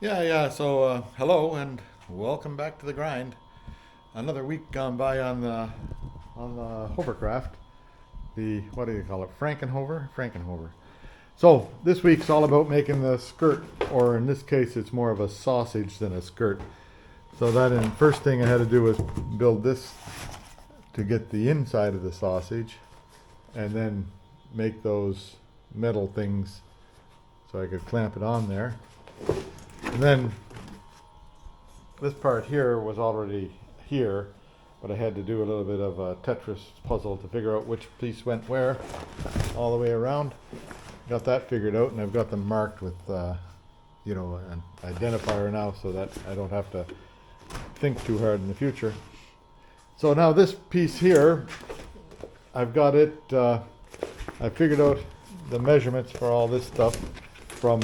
So hello and welcome back to the grind. Another week gone by on the Hovercraft. The what do you call it? Frankenhover. So this week's all about making the skirt, or in this case, it's more of a sausage than a skirt. So first thing I had to do was build this to get the inside of the sausage, and then make those metal things so I could clamp it on there. And then this part here was already here, but I had to do a little bit of a Tetris puzzle to figure out which piece went where all the way around. Got that figured out, and I've got them marked with an identifier now so that I don't have to think too hard in the future. So now this piece here, I've got it, I figured out the measurements for all this stuff from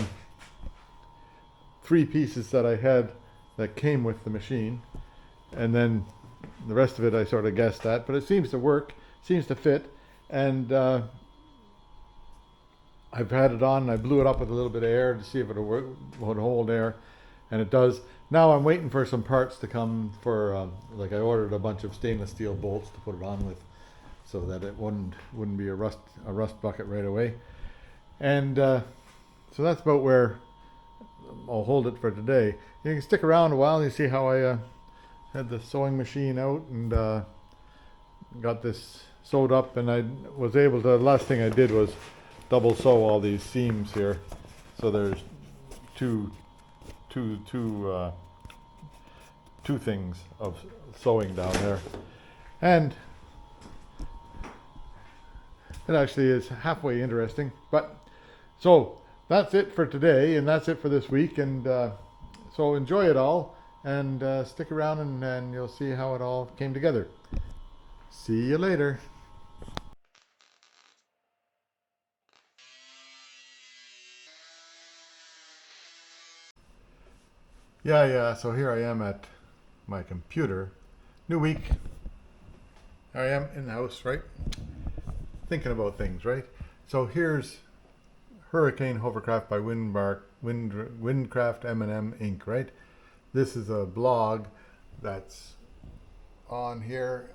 3 pieces that I had that came with the machine, and then the rest of it I sort of guessed at, but it seems to work, seems to fit, and I've had it on and I blew it up with a little bit of air to see if it would hold air, and it does. Now I'm waiting for some parts to come for, like I ordered a bunch of stainless steel bolts to put it on with so that it wouldn't be a rust bucket right away. And so that's about where I'll hold it for today. You can stick around a while and you see how I had the sewing machine out and got this sewed up, and I was able to, the last thing I did was double sew all these seams here. So there's two things of sewing down there. And it actually is halfway interesting. But so that's it for today, and that's it for this week, and so enjoy it all, and stick around, and you'll see how it all came together. See you later. So here I am at my computer. New week. Here I am in the house, right? Thinking about things, right? So here's Hurricane Hovercraft by Windcraft M&M Inc., right? This is a blog that's on here,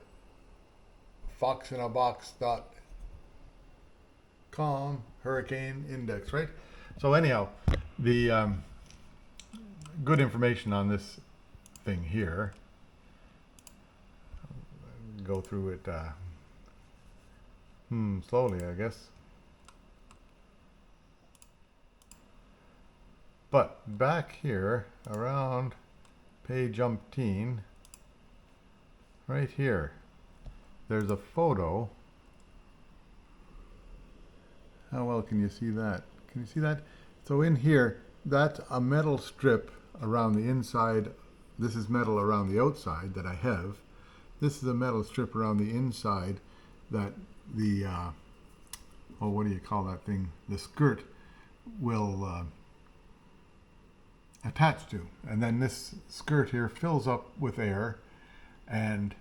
foxinabox.com, Hurricane Index, right? So anyhow, the good information on this thing here. Go through it slowly, I guess. But back here, around page umpteen, right here, there's a photo. How well can you see that? Can you see that? So in here, that's a metal strip around the inside. This is metal around the outside that I have. This is a metal strip around the inside that the, what do you call that thing? The skirt will attach to. And then this skirt here fills up with air and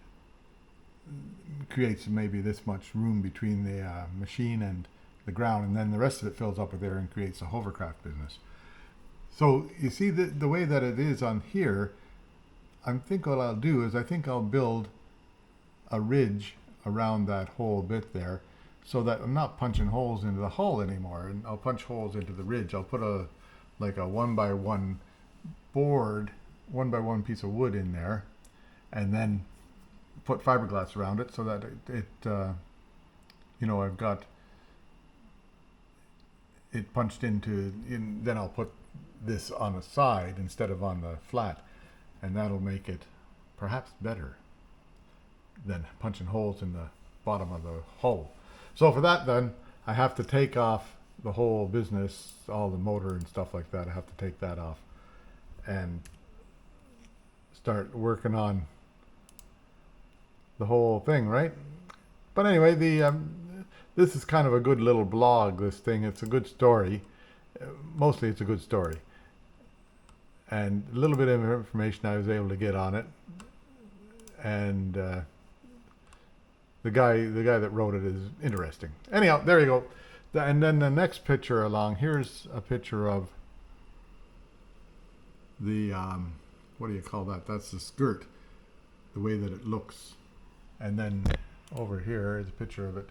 creates maybe this much room between the machine and the ground, and then the rest of it fills up with air and creates a hovercraft business. So you see the way that it is on here, I think what I'll do is I think I'll build a ridge around that whole bit there so that I'm not punching holes into the hull anymore, and I'll punch holes into the ridge. I'll put a 1x1 board, 1x1 piece of wood in there, and then put fiberglass around it so that I've got it punched then I'll put this on the side instead of on the flat, and that'll make it perhaps better than punching holes in the bottom of the hull. So for that, then I have to take off the whole business, all the motor and stuff like that. I have to take that off and start working on the whole thing, right? But anyway, this is kind of a good little blog, this thing. It's a good story. Mostly it's a good story. And a little bit of information I was able to get on it. And the guy that wrote it is interesting. Anyhow, there you go. And then the next picture along, here's a picture of the, what do you call that? That's the skirt, the way that it looks. And then over here is a picture of it.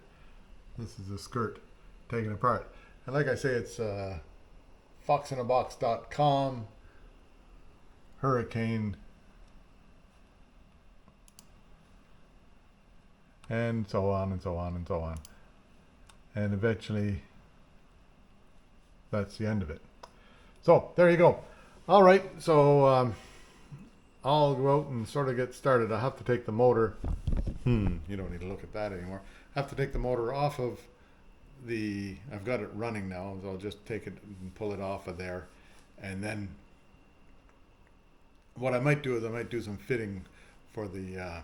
This is the skirt taken apart. And like I say, it's foxinabox.com, Hurricane, and so on and so on and so on. And eventually, that's the end of it. So there you go. All right, so I'll go out and sort of get started. I have to take the motor. You don't need to look at that anymore. I have to take the motor off of the, I've got it running now, so I'll just take it and pull it off of there. And then what I might do is I might do some fitting for the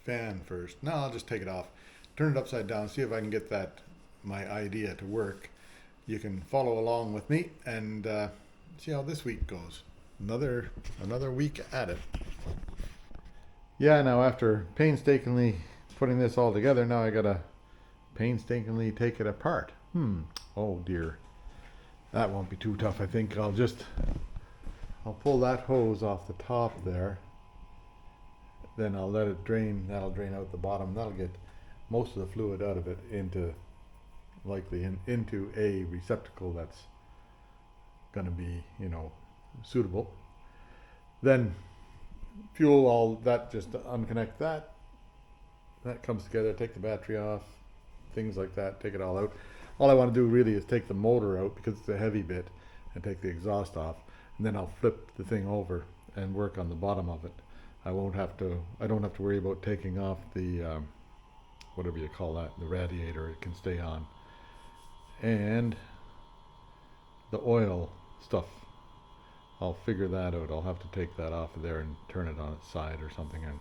fan first. No, I'll just take it off, turn it upside down, see if I can get that, my idea to work. You can follow along with me and see how this week goes. Another week at it. Yeah, now after painstakingly putting this all together, now I gotta painstakingly take it apart. Oh dear. That won't be too tough. I think I'll pull that hose off the top there. Then I'll let it drain. That'll drain out the bottom. That'll get most of the fluid out of it into a receptacle that's gonna be, suitable. Then fuel all that, just to unconnect that. That comes together, take the battery off, things like that, take it all out. All I want to do really is take the motor out because it's a heavy bit and take the exhaust off. And then I'll flip the thing over and work on the bottom of it. I don't have to worry about taking off the, whatever you call that, the radiator. It can stay on. And the oil stuff, I'll figure that out. I'll have to take that off of there and turn it on its side or something, and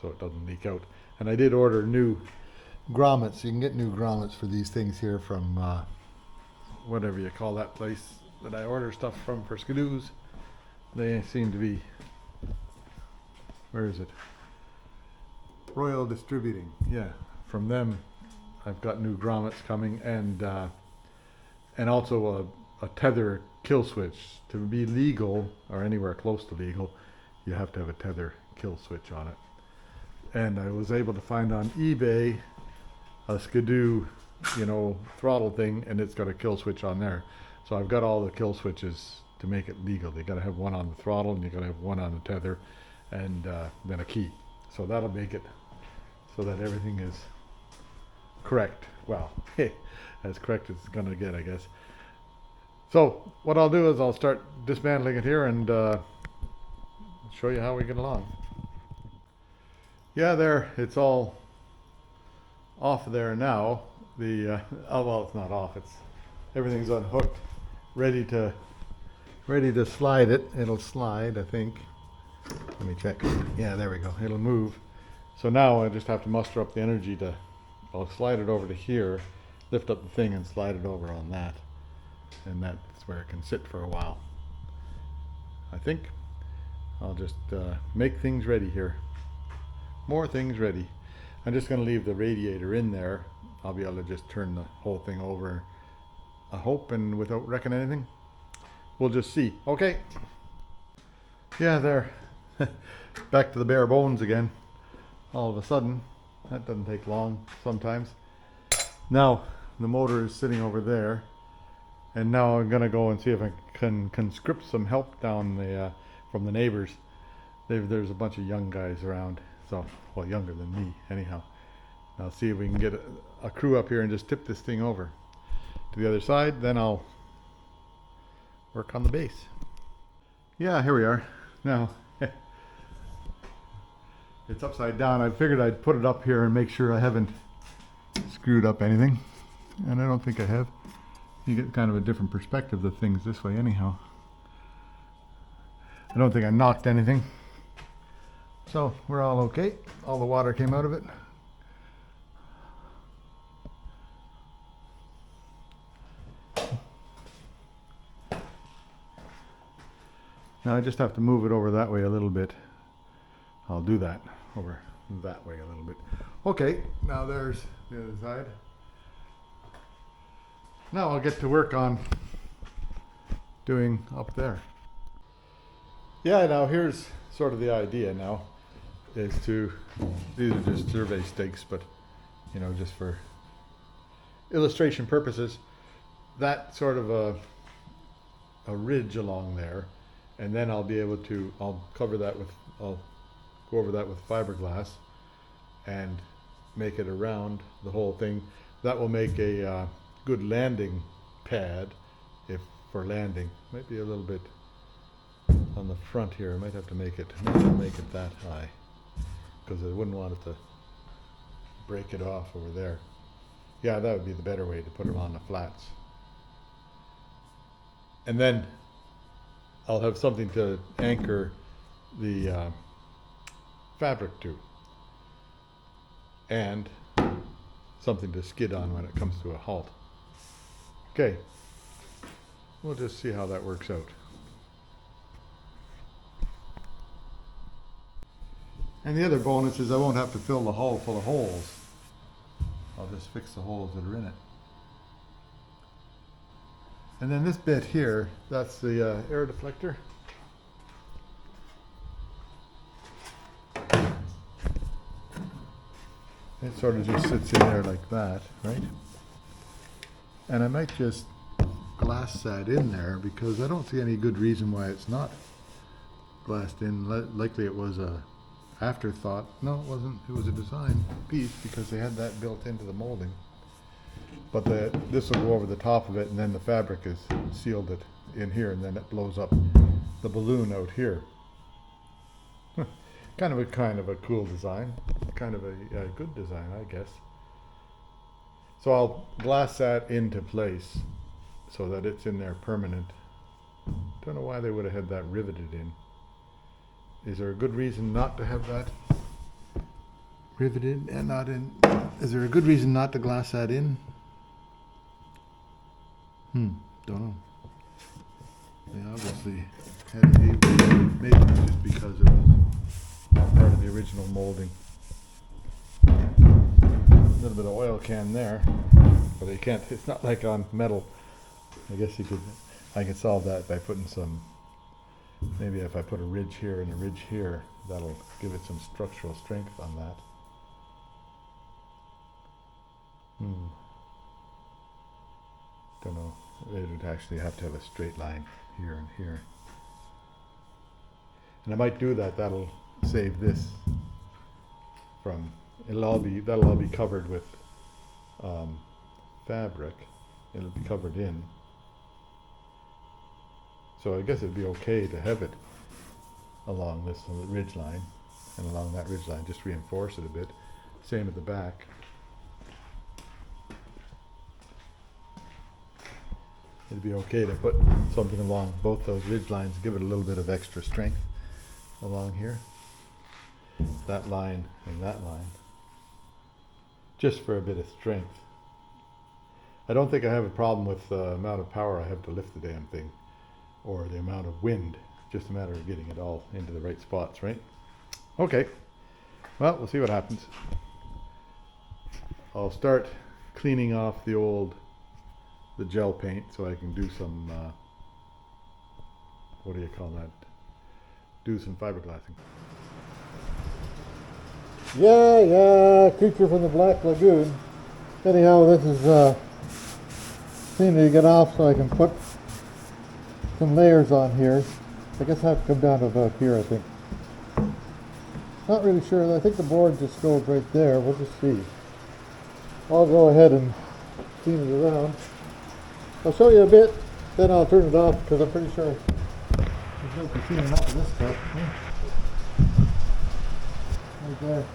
so it doesn't leak out. And I did order new grommets. You can get new grommets for these things here from whatever you call that place that I order stuff from for skidoos. They seem to be, where is it? Royal Distributing. Yeah, from them I've got new grommets coming, and also a tether kill switch. To be legal, or anywhere close to legal, you have to have a tether kill switch on it. And I was able to find on eBay a skidoo, throttle thing, and it's got a kill switch on there. So I've got all the kill switches to make it legal. You got to have one on the throttle, and you got to have one on the tether, and then a key. So that'll make it so that everything is correct. Well, as correct as it's gonna get, I guess. So what I'll do is I'll start dismantling it here and show you how we get along. Yeah, there, it's all off there now. The oh well, it's not off. Everything's unhooked, ready to slide it. It'll slide, I think. Let me check. Yeah, there we go. It'll move. So now I just have to muster up the energy I'll slide it over to here, lift up the thing and slide it over on that. And that's where it can sit for a while. I think I'll just make things ready here. More things ready. I'm just going to leave the radiator in there. I'll be able to just turn the whole thing over, I hope, and without wrecking anything. We'll just see. Okay. Yeah, there. Back to the bare bones again. All of a sudden. That doesn't take long sometimes. Now the motor is sitting over there, and now I'm gonna go and see if I can conscript some help down from the neighbors. There's a bunch of young guys around, so, well, younger than me anyhow. I'll see if we can get a crew up here and just tip this thing over to the other side. Then I'll work on the base. Yeah, here we are. Now it's upside down. I figured I'd put it up here and make sure I haven't screwed up anything, and I don't think I have. You get kind of a different perspective of things this way anyhow. I don't think I knocked anything, so we're all okay. All the water came out of it. Now I just have to move it over that way a little bit. I'll do that over that way a little bit. Okay, now there's the other side. Now I'll get to work on doing up there. Yeah, now here's sort of the idea now, is to, these are just survey stakes, but you know, just for illustration purposes, that sort of a ridge along there, and then I'll be able to, I'll cover that with, I'll go over that with fiberglass and make it around the whole thing. That will make a good landing pad, if for landing. Might be a little bit on the front here. I might have to make it, not to make it that high, because I wouldn't want it to break it off over there. Yeah, that would be the better way, to put them on the flats. And then I'll have something to anchor the fabric to, and something to skid on when it comes to a halt. Okay, we'll just see how that works out. And the other bonus is I won't have to fill the hull full of holes. I'll just fix the holes that are in it. And then this bit here, that's the air deflector. It sort of just sits in there like that, right? And I might just glass that in there, because I don't see any good reason why it's not glassed in. Likely it was a afterthought. No, it wasn't. It was a design piece, because they had that built into the molding. But this will go over the top of it, and then the fabric is sealed it in here, and then it blows up the balloon out here. kind of a cool design, kind of a good design, I guess. So I'll glass that into place so that it's in there permanent. Don't know why they would have had that riveted in. Is there a good reason not to have that riveted and not in? Is there a good reason not to glass that in? Don't know. They obviously had a maybe just because it was part of the original molding. A little bit of oil can there, but you can't. It's not like on metal. I guess I could solve that by putting some. Maybe if I put a ridge here and a ridge here, that'll give it some structural strength on that. Don't know. It would actually have to have a straight line here and here. And I might do that. That'll save this from. That'll all be covered with fabric. It'll be covered in. So I guess it'd be okay to have it along this ridge line, and along that ridge line, just reinforce it a bit. Same at the back. It'd be okay to put something along both those ridge lines, give it a little bit of extra strength along here. That line and that line. Just for a bit of strength. I don't think I have a problem with the amount of power I have to lift the damn thing, or the amount of wind. Just a matter of getting it all into the right spots, right? Okay. Well, we'll see what happens. I'll start cleaning off the gel paint, so I can do some, what do you call that? Do some fiberglassing. Yeah, creature from the Black Lagoon. Anyhow, this is scenery to get off, so I can put some layers on here. I guess I have to come down to about here, I think. Not really sure. I think the board just goes right there. We'll just see. I'll go ahead and clean it around. I'll show you a bit, then I'll turn it off, because I'm pretty sure there's no cleaning enough of this stuff. Right there.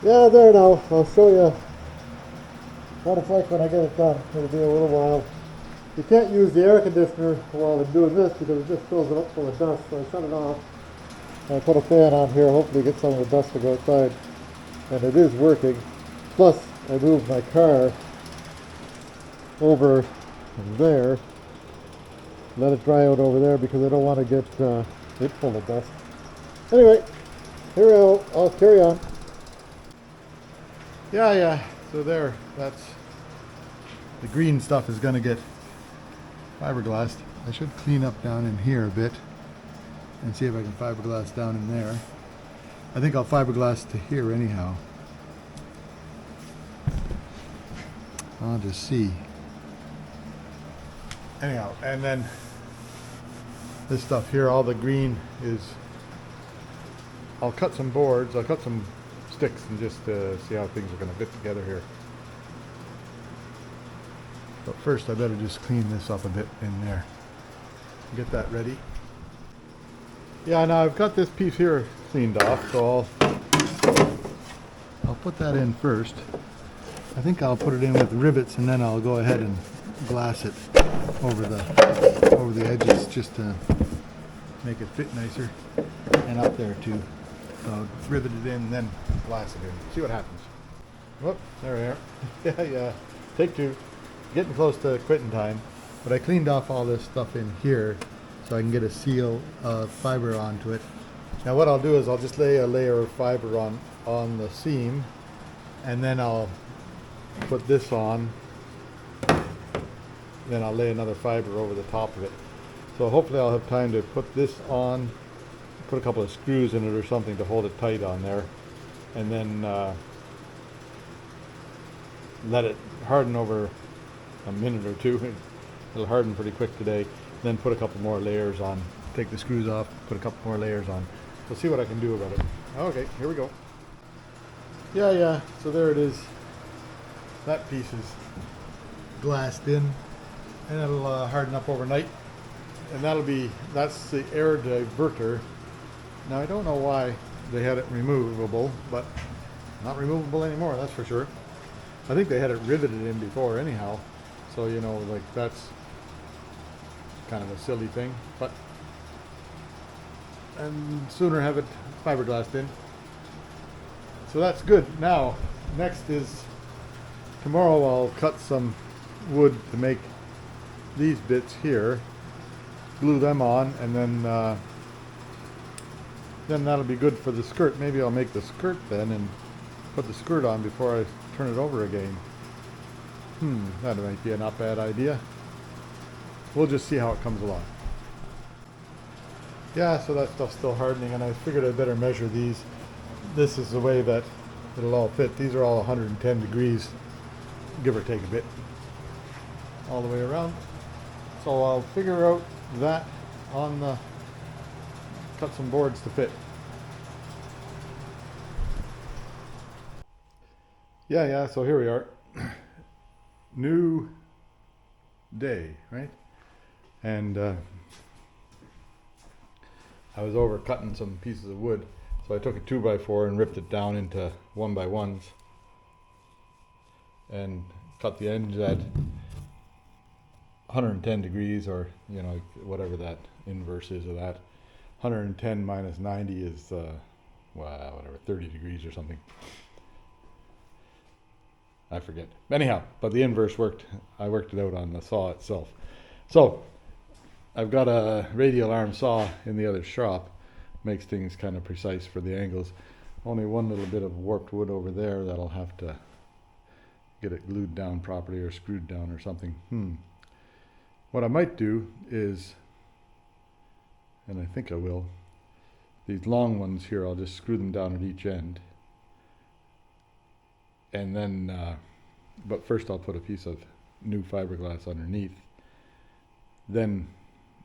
Yeah, there now. I'll show you what it's like when I get it done. It'll be a little while. You can't use the air conditioner while I'm doing this, because it just fills it up full of dust. So I shut it off. I put a fan on here, hopefully get some of the dust to go outside. And it is working. Plus, I moved my car over there. Let it dry out over there, because I don't want to get it full of dust. Anyway, here I'll carry on. Yeah. So there, that's the green stuff is gonna get fiberglassed. I should clean up down in here a bit and see if I can fiberglass down in there. I think I'll fiberglass to here anyhow. I'll just see. Anyhow, and then this stuff here, all the green is, I'll cut some boards, I'll cut some sticks and just see how things are going to fit together here. But first I better just clean this up a bit in there. Get that ready. Yeah, now I've got this piece here cleaned off, so I'll put that in first. I think I'll put it in with rivets and then I'll go ahead and glass it over the edges just to make it fit nicer, and up there too. So I'll rivet it in, then glass it in. See what happens. Whoop, there we are. Yeah. Take two. Getting close to quitting time, but I cleaned off all this stuff in here so I can get a seal of fiber onto it. Now what I'll do is I'll just lay a layer of fiber on the seam, and then I'll put this on, then I'll lay another fiber over the top of it. So hopefully I'll have time to put this on, put a couple of screws in it or something to hold it tight on there, and then let it harden over a minute or two. It'll harden pretty quick today. Then put a couple more layers on. Take the screws off, put a couple more layers on. We'll see what I can do about it. Okay, here we go. Yeah, so there it is. That piece is glassed in, and it'll harden up overnight. And that's the air diverter. Now I don't know why they had it removable, but not removable anymore, that's for sure. I think they had it riveted in before anyhow. So, you know, like that's kind of a silly thing, and sooner have it fiberglassed in. So that's good. Now, next is tomorrow I'll cut some wood to make these bits here, glue them on, and then that'll be good for the skirt. Maybe I'll make the skirt then and put the skirt on before I turn it over again. That might be a not bad idea. We'll just see how it comes along. Yeah, so that stuff's still hardening, and I figured I'd better measure these. This is the way that it'll all fit. These are all 110 degrees, give or take a bit, all the way around. So I'll figure out that on the, cut some boards to fit. Yeah, so here we are. New day, right? And I was over cutting some pieces of wood, so I took a 2x4 and ripped it down into 1x1s and cut the ends at 110 degrees, or you know, whatever that inverse is of that. 110 minus 90 is whatever, 30 degrees or something. I forget. Anyhow, but the inverse worked. I worked it out on the saw itself. So I've got a radial arm saw in the other shop. Makes things kind of precise for the angles. Only one little bit of warped wood over there that'll have to get it glued down properly or screwed down or something. What I might do is, and I think I will, these long ones here, I'll just screw them down at each end. And then, but first I'll put a piece of new fiberglass underneath. Then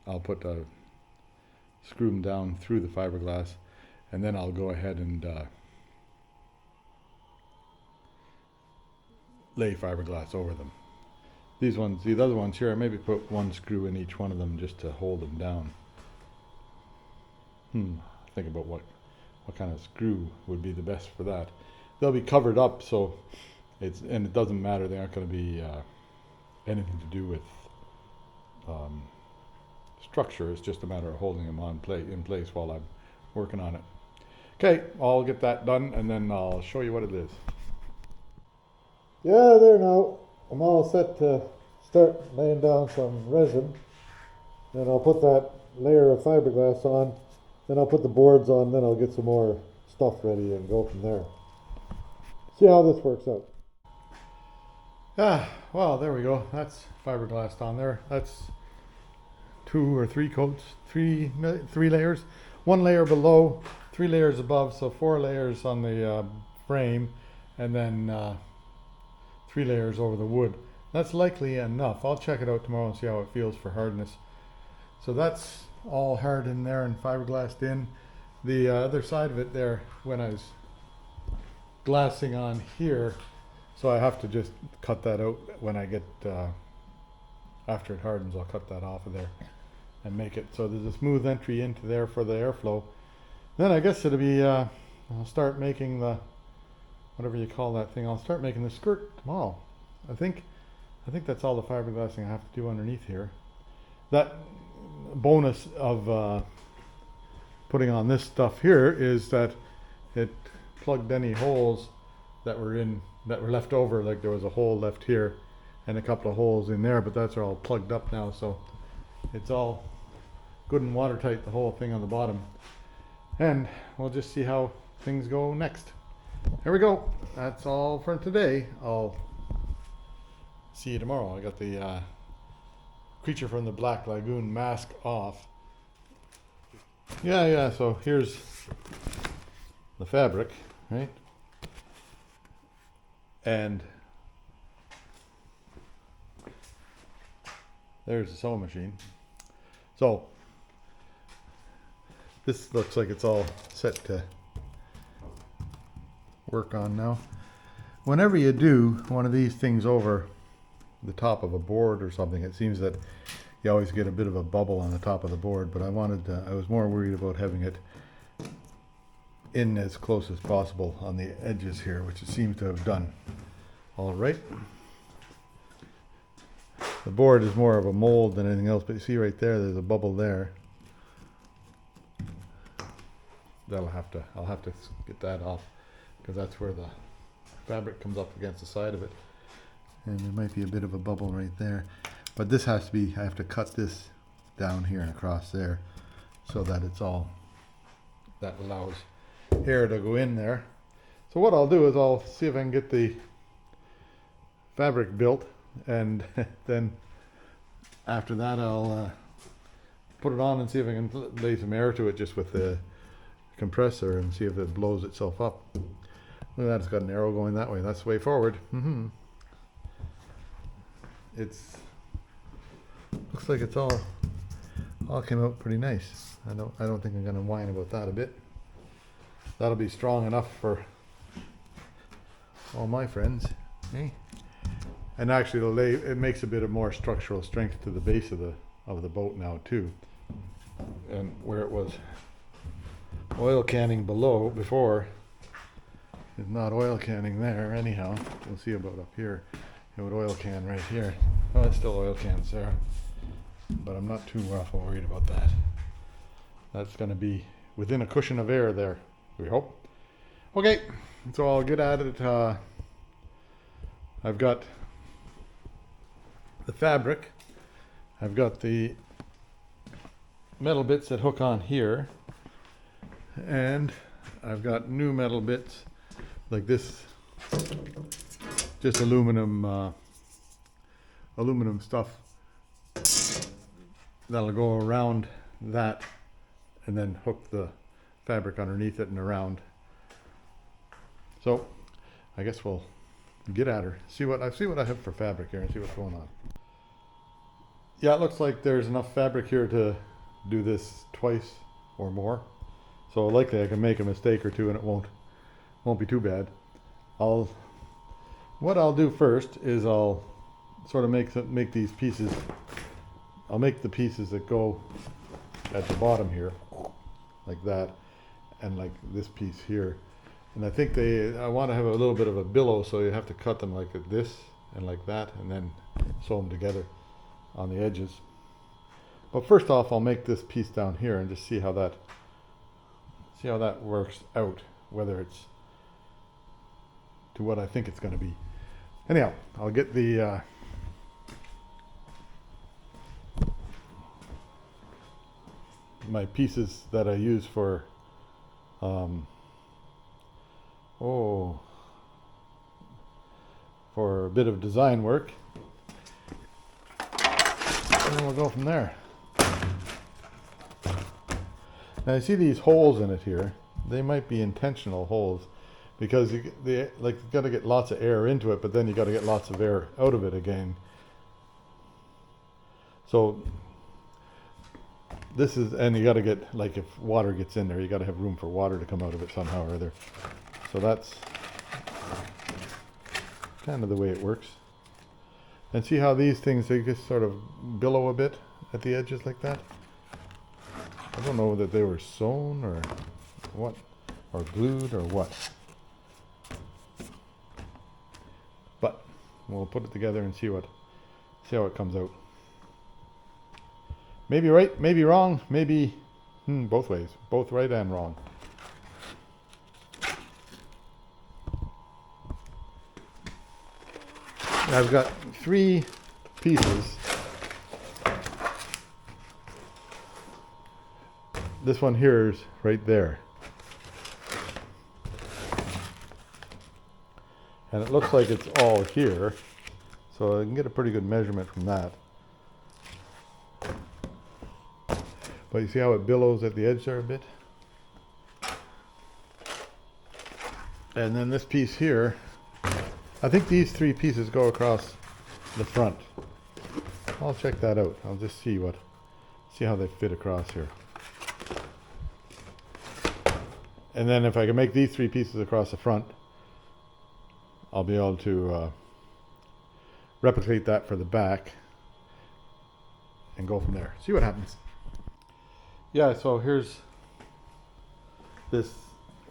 I'll screw them down through the fiberglass, and then I'll go ahead and lay fiberglass over them. These other ones here, I maybe put one screw in each one of them just to hold them down. Think about what kind of screw would be the best for that. They'll be covered up, so it doesn't matter. They aren't going to be anything to do with structure. It's just a matter of holding them in place while I'm working on it. Okay, I'll get that done and then I'll show you what it is. Yeah, there now. I'm all set to start laying down some resin. Then I'll put that layer of fiberglass on Then I'll put the boards on, then I'll get some more stuff ready and go from there. See how this works out. Well, there we go. That's fiberglass on there. That's 2 or 3 coats, three layers. 1 layer below, 3 layers above, so 4 layers on the frame, and then 3 layers over the wood. That's likely enough. I'll check it out tomorrow and see how it feels for hardness. So that's all hard in there and fiberglassed in. The other side of it there, when I was glassing on here, so I have to just cut that out when I get, after it hardens, I'll cut that off of there and make it so there's a smooth entry into there for the airflow. Then I guess it'll be, I'll start making the, whatever you call that thing, I'll start making the skirt tomorrow. I think that's all the fiberglassing I have to do underneath here. That bonus of putting on this stuff here is that it plugged any holes that were left over. Like there was a hole left here and a couple of holes in there, but that's all plugged up now, so it's all good and watertight, the whole thing on the bottom. And we'll just see how things go next. Here we go. That's all for today. I'll see you tomorrow. I got the Creature from the Black Lagoon mask off. Yeah, so here's the fabric, right? And there's the sewing machine. So this looks like it's all set to work on now. Whenever you do one of these things over the top of a board or something, it seems that you always get a bit of a bubble on the top of the board, but I was more worried about having it in as close as possible on the edges here, which it seems to have done. All right. The board is more of a mold than anything else, but you see right there, there's a bubble there. I'll have to get that off, because that's where the fabric comes up against the side of it. And there might be a bit of a bubble right there. But this has to be, I have to cut this down here and across there so that it's all, that allows air to go in there. So what I'll do is I'll see if I can get the fabric built, and then after that I'll put it on and see if I can lay some air to it just with the compressor and see if it blows itself up. Look at that, it's got an arrow going that way. That's the way forward. It's looks like it's all came out pretty nice. I don't think I'm gonna whine about that a bit. That'll be strong enough for all my friends. Okay? And actually it makes a bit of more structural strength to the base of the boat now too. And where it was oil canning before, it's not oil canning there anyhow. You'll see about up here. It would oil can right here. Oh, it's still oil cans there, but I'm not too awful worried about that. That's going to be within a cushion of air there, we hope. Okay, so I'll get at it. I've got the fabric. I've got the metal bits that hook on here, and I've got new metal bits like this, just aluminum stuff that'll go around that and then hook the fabric underneath it and around. So I guess we'll get at her, see what I have for fabric here and see what's going on. Yeah, it looks like there's enough fabric here to do this twice or more, so likely I can make a mistake or two and it won't be too bad. What I'll do first is I'll sort of make these pieces. I'll make the pieces that go at the bottom here, like that, and like this piece here. And I think I want to have a little bit of a billow, so you have to cut them like this and like that, and then sew them together on the edges. But first off, I'll make this piece down here and just see how that works out, whether it's to what I think it's going to be. Anyhow, I'll get the my pieces that I use for for a bit of design work, and then we'll go from there. Now you see these holes in it here. They might be intentional holes because you got to get lots of air into it, but then you got to get lots of air out of it again. So this is, and you got to get, like, if water gets in there, you got to have room for water to come out of it somehow or other. So that's kind of the way it works. And see how these things, they just sort of billow a bit at the edges like that? I don't know that they were sewn or what, or glued or what. But we'll put it together and see how it comes out. Maybe right, maybe wrong, maybe both ways, both right and wrong. I've got 3 pieces. This one here is right there. And it looks like it's all here, so I can get a pretty good measurement from that. But you see how it billows at the edge there a bit? And then this piece here, I think these 3 pieces go across the front. I'll check that out. I'll just see how they fit across here. And then if I can make these 3 pieces across the front, I'll be able to replicate that for the back and go from there. See what happens. Yeah, so here's this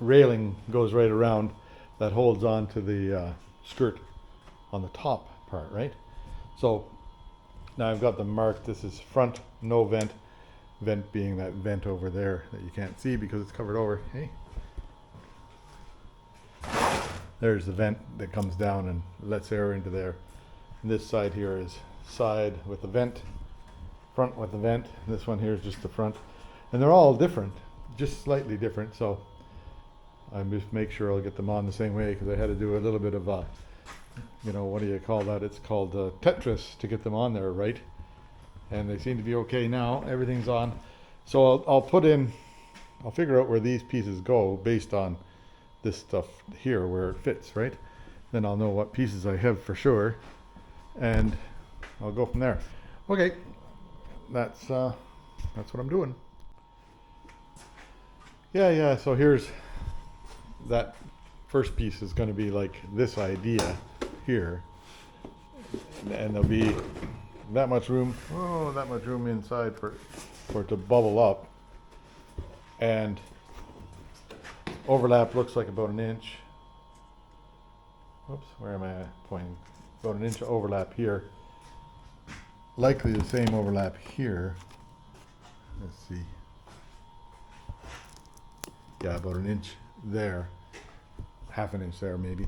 railing goes right around that holds on to the skirt on the top part, right? So now I've got them marked. This is front, no vent. Vent being that vent over there that you can't see because it's covered over. Hey, there's the vent that comes down and lets air into there. And this side here is side with the vent, front with the vent. This one here is just the front. And they're all different, just slightly different. So I just make sure I'll get them on the same way because I had to do a little bit of what do you call that? It's called Tetris to get them on there, right? And they seem to be okay now. Everything's on. So I'll figure out where these pieces go based on this stuff here, where it fits, right? Then I'll know what pieces I have for sure, and I'll go from there. Okay, that's what I'm doing. Yeah, so here's that first piece is going to be like this idea here, and there'll be that much room inside for it to bubble up, and overlap looks like about 1 inch. Whoops, where am I pointing? About 1 inch of overlap here. Likely the same overlap here. Let's see. Yeah, about 1 inch there. Half an inch there maybe.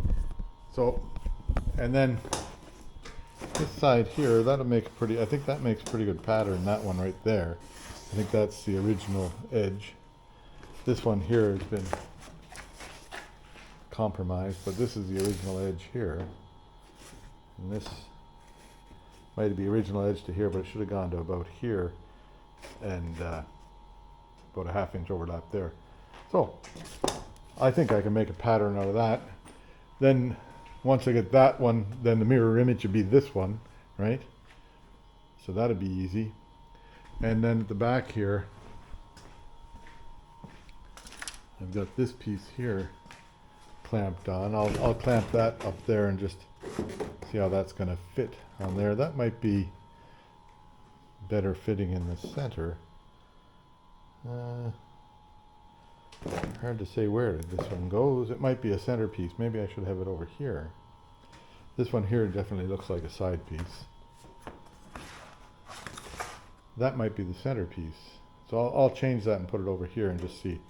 So, and then this side here, that'll make I think that makes a pretty good pattern, that one right there. I think that's the original edge. This one here has been compromised, but this is the original edge here. And this might be original edge to here, but it should have gone to about here, and about a 1/2 inch overlap there. So I think I can make a pattern out of that. Then once I get that one, then the mirror image would be this one, right? So that'd be easy. And then at the back here, I've got this piece here clamped on. I'll clamp that up there and just see how that's going to fit on there. That might be better fitting in the center. Hard to say where this one goes. It might be a centerpiece. Maybe I should have it over here. This one here definitely looks like a side piece. That might be the centerpiece. So I'll change that and put it over here and just see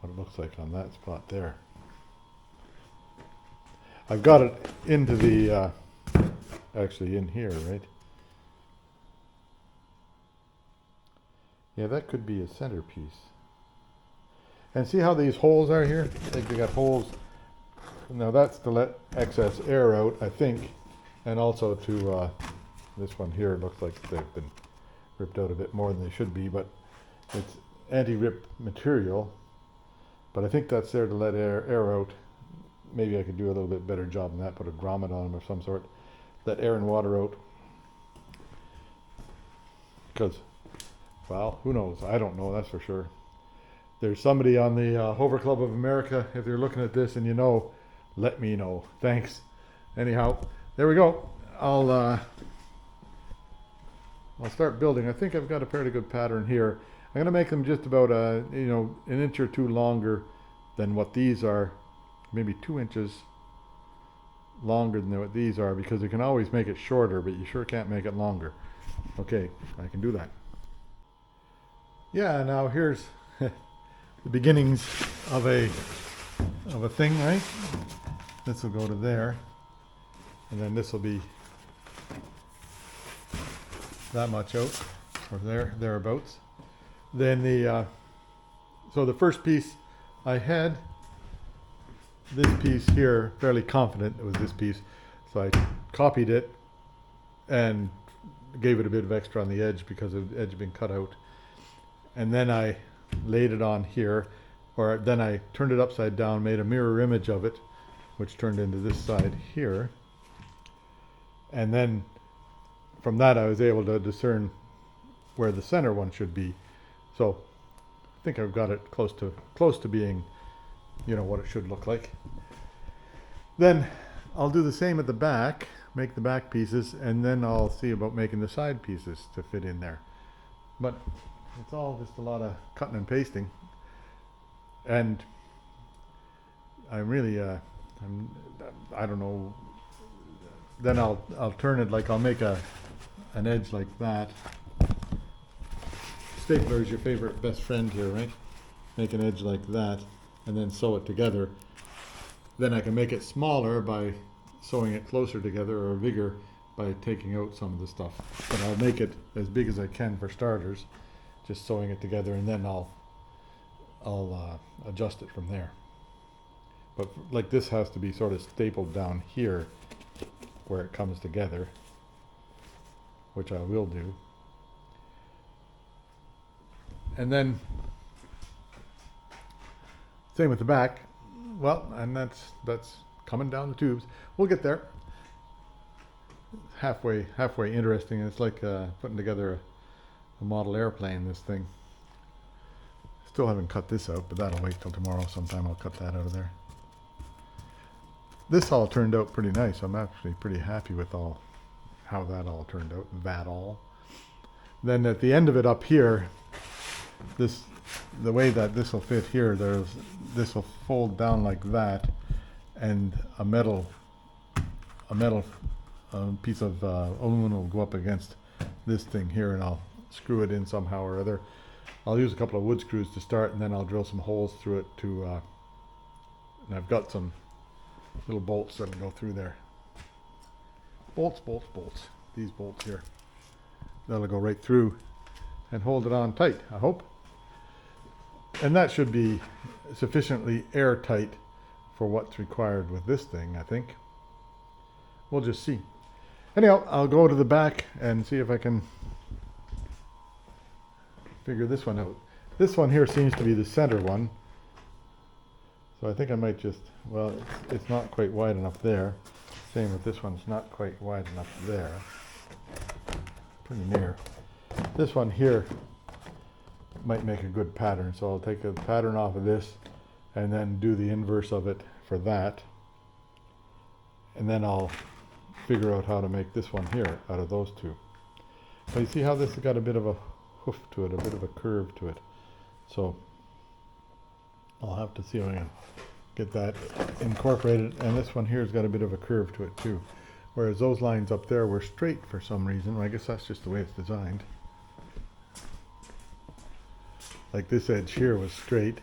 what it looks like on that spot there. I've got it into the, actually in here, right? Yeah, that could be a centerpiece. And see how these holes are here? Like they got holes. Now that's to let excess air out, I think. And also to, this one here, it looks like they've been ripped out a bit more than they should be, but it's anti-rip material. But I think that's there to let air out. Maybe I could do a little bit better job than that, put a grommet on them of some sort. Let air and water out. Because, well, who knows? I don't know, that's for sure. There's somebody on the Hover Club of America. If you're looking at this and you know, let me know. Thanks. Anyhow, there we go. I'll start building. I think I've got a fairly good pattern here. I'm going to make them just about an inch or two longer than what these are. Maybe 2 inches longer than what these are, because you can always make it shorter, but you sure can't make it longer. Okay, I can do that. Yeah, now here's the beginnings of a thing, right? This will go to there, and then this will be that much out, or thereabouts. Then so the first piece I had, this piece here, fairly confident it was this piece, so I copied it and gave it a bit of extra on the edge because the edge had been cut out. And then I laid it on here, or then I turned it upside down, made a mirror image of it, which turned into this side here. And then from that I was able to discern where the center one should be. So I think I've got it close to being, what it should look like. Then I'll do the same at the back, make the back pieces, and then I'll see about making the side pieces to fit in there. But it's all just a lot of cutting and pasting. And I'm really, I don't know, then I'll turn it, like I'll make an edge like that. Stapler is your favorite best friend here, right? Make an edge like that and then sew it together. Then I can make it smaller by sewing it closer together, or bigger by taking out some of the stuff. But I'll make it as big as I can for starters, just sewing it together, and then I'll adjust it from there. But like this has to be sort of stapled down here where it comes together, which I will do. And then same with the back. Well, and that's coming down the tubes. We'll get there. Halfway interesting. It's like putting together a model airplane, this thing. Still haven't cut this out, but that'll wait till tomorrow sometime. I'll cut that out of there. This all turned out pretty nice. I'm actually pretty happy with how that all turned out. Then at the end of it up here, the way that this will fit here, this will fold down like that, and a metal piece of aluminum will go up against this thing here, and I'll screw it in somehow or other. I'll use a couple of wood screws to start, and then I'll drill some holes through it and I've got some little bolts that'll go through there. Bolts. These bolts here. That'll go right through and hold it on tight, I hope. And that should be sufficiently airtight for what's required with this thing, I think. We'll just see. Anyhow, I'll go to the back and see if I can figure this one out. This one here seems to be the center one. So I think I might just, well, it's not quite wide enough there. Same with this one, it's not quite wide enough there. Pretty near. This one here might make a good pattern, so I'll take a pattern off of this and then do the inverse of it for that. And then I'll figure out how to make this one here out of those two. So you see how this has got a bit of a hoof to it, a bit of a curve to it. So I'll have to see if I can get that incorporated. And this one here has got a bit of a curve to it too. Whereas those lines up there were straight for some reason. Well, I guess that's just the way it's designed. Like this edge here was straight.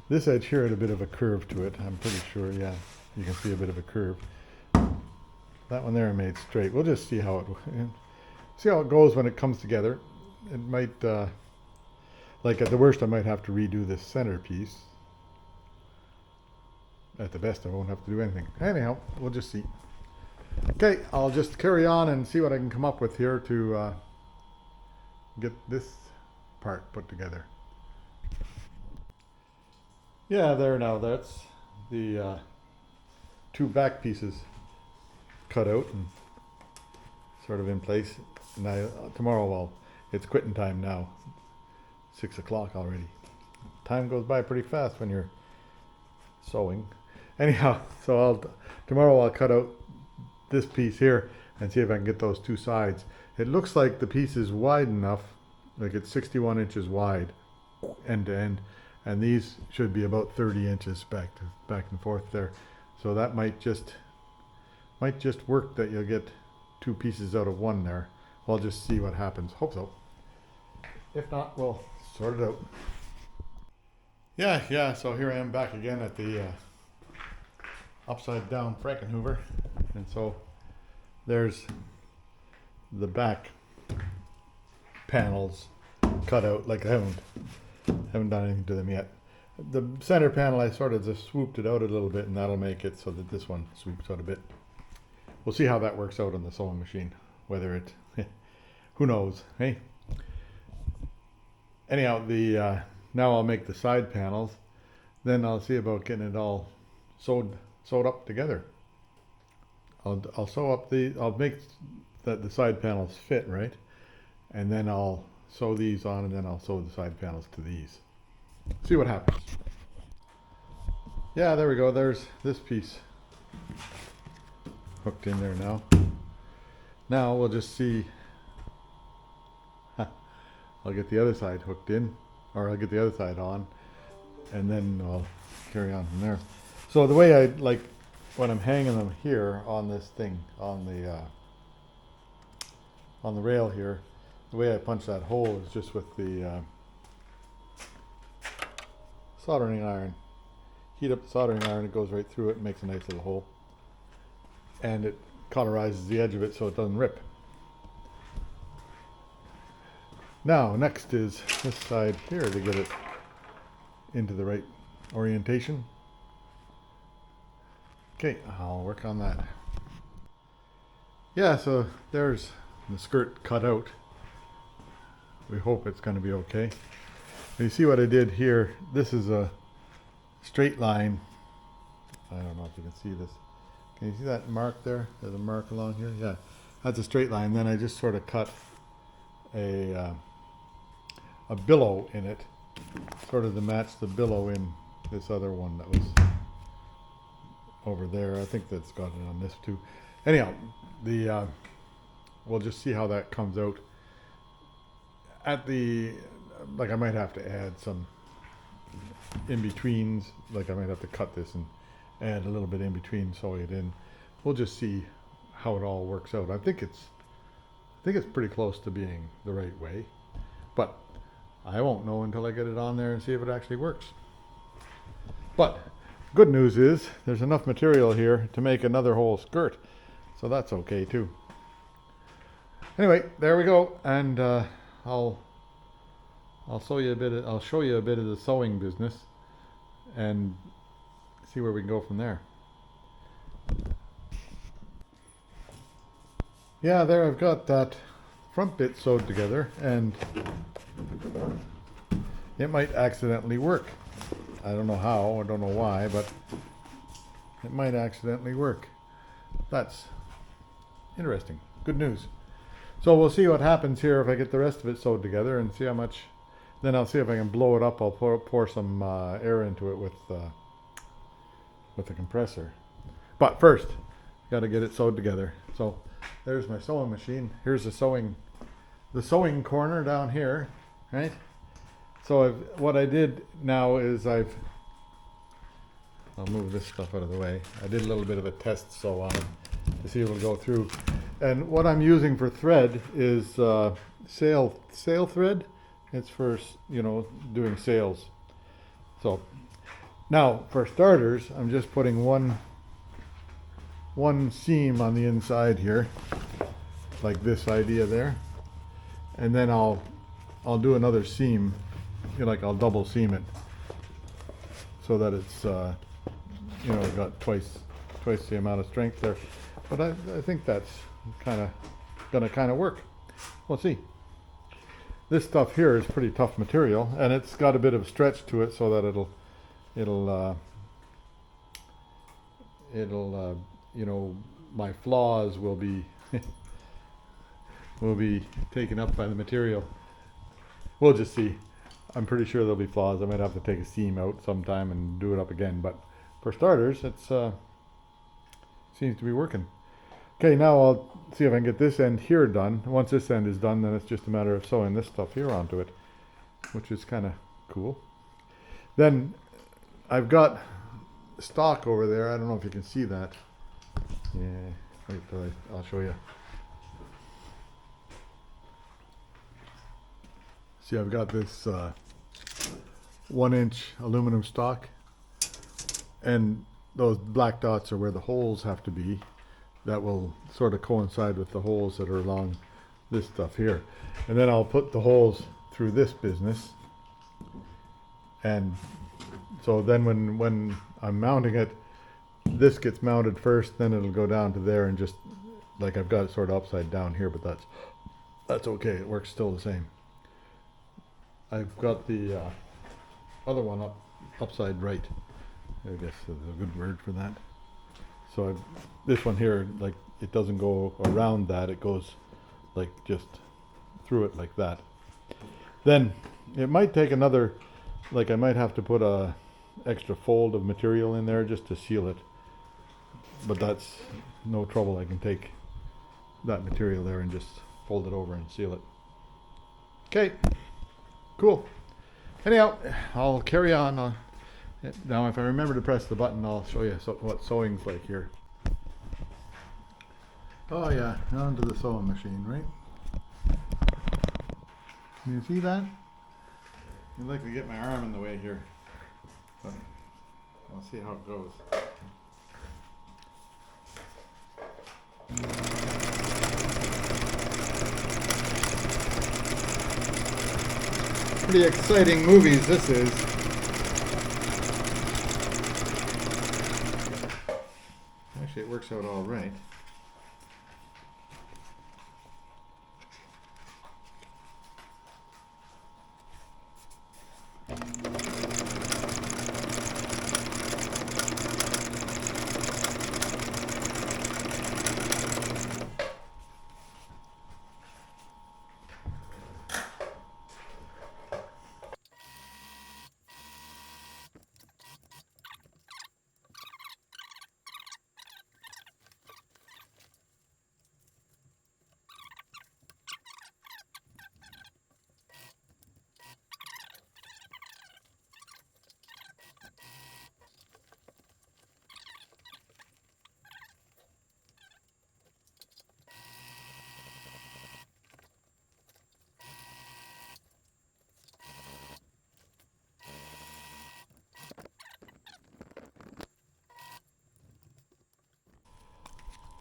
This edge here had a bit of a curve to it. I'm pretty sure, yeah, you can see a bit of a curve. That one there I made straight. We'll just see how it goes when it comes together. It might, Like at the worst, I might have to redo this center piece. At the best, I won't have to do anything. Anyhow, we'll just see. Okay, I'll just carry on and see what I can come up with here to get this part put together. Yeah, there now. That's the two back pieces cut out and sort of in place. Now tomorrow, it's quitting time now. 6 o'clock already. Time goes by pretty fast when you're sewing. Anyhow, so tomorrow I'll cut out this piece here and see if I can get those two sides. It looks like the piece is wide enough, like it's 61 inches wide end to end, and these should be about 30 inches back and forth there. So that might just work, that you'll get two pieces out of one there. I'll just see what happens. Hope so. If not, we'll sort it out. Yeah, so here I am back again at the upside down Frankenhoover. And so there's the back panels cut out. Like I haven't done anything to them yet. The center panel, I sort of just swooped it out a little bit, and that'll make it so that this one swoops out a bit. We'll see how that works out on the sewing machine. Whether it, who knows, hey? Anyhow, now I'll make the side panels. Then I'll see about getting it all sewed up together. I'll sew up I'll make the side panels fit, right? And then I'll sew these on, and then I'll sew the side panels to these. See what happens. Yeah, there we go. There's this piece hooked in there now. Now we'll just see. I'll get the other side hooked in, or I'll get the other side on, and then I'll carry on from there. So the way I like when I'm hanging them here on this thing, on the rail here, the way I punch that hole is just with the soldering iron. Heat up the soldering iron, it goes right through it and makes a nice little hole. And it cauterizes the edge of it so it doesn't rip. Now, next is this side here to get it into the right orientation. Okay, I'll work on that. Yeah, so there's the skirt cut out. We hope it's going to be okay. You see what I did here? This is a straight line. I don't know if you can see this. Can you see that mark there? There's a mark along here. Yeah, that's a straight line. Then I just sort of cut a billow in it, sort of to match the billow in this other one that was over there. I think that's got it on this too. Anyhow, we'll just see how that comes out. Like I might have to add some in-betweens, like I might have to cut this and add a little bit in between, sew it in. We'll just see how it all works out. I think it's pretty close to being the right way, but I won't know until I get it on there and see if it actually works. But good news is there's enough material here to make another whole skirt, so that's okay too. Anyway, there we go, and I'll show you a bit of the sewing business and see where we can go from there. Yeah, there I've got that front bit sewed together, and it might accidentally work. I don't know how, I don't know why, but it might accidentally work. That's interesting. Good news. So we'll see what happens here if I get the rest of it sewed together and see how much. Then I'll see if I can blow it up. I'll pour some air into it with the compressor. But first, got to get it sewed together. So there's my sewing machine. Here's the sewing corner down here, right? So what I did now is I'll move this stuff out of the way. I did a little bit of a test sew on it to see if it'll go through. And what I'm using for thread is sail thread. It's for, doing sails. So now for starters, I'm just putting one seam on the inside here, like this idea there, and then I'll do another seam like I'll double seam it so that it's got twice the amount of strength there. But I think that's gonna work. We'll see. This stuff here is pretty tough material, and it's got a bit of stretch to it so that my flaws will be will be taken up by the material. We'll just see. I'm pretty sure there'll be flaws. I might have to take a seam out sometime and do it up again, but for starters, it's seems to be working. Okay, now I'll see if I can get this end here done. Once this end is done, then it's just a matter of sewing this stuff here onto it, which is kind of cool. Then I've got stock over there. I don't know if you can see that. Yeah, wait till I'll show you. See, I've got this 1-inch aluminum stock, and those black dots are where the holes have to be. That will sort of coincide with the holes that are along this stuff here. And then I'll put the holes through this business. And so then when I'm mounting it, this gets mounted first, then it'll go down to there, and just like I've got it sort of upside down here, but that's okay. It works still the same. I've got the other one upside right. I guess is a good word for that. So this one here, like, it doesn't go around that, it goes like just through it like that. Then it might take another, like I might have to put a extra fold of material in there just to seal it. But that's no trouble. I can take that material there and just fold it over and seal it. Okay, cool. Anyhow, I'll carry on. Now if I remember to press the button, I'll show you what sewing's like here. Oh yeah, onto the sewing machine, right? Can you see that? I'd like to get my arm in the way here, but I'll see how it goes. Pretty exciting movies this is. Actually, it works out all right.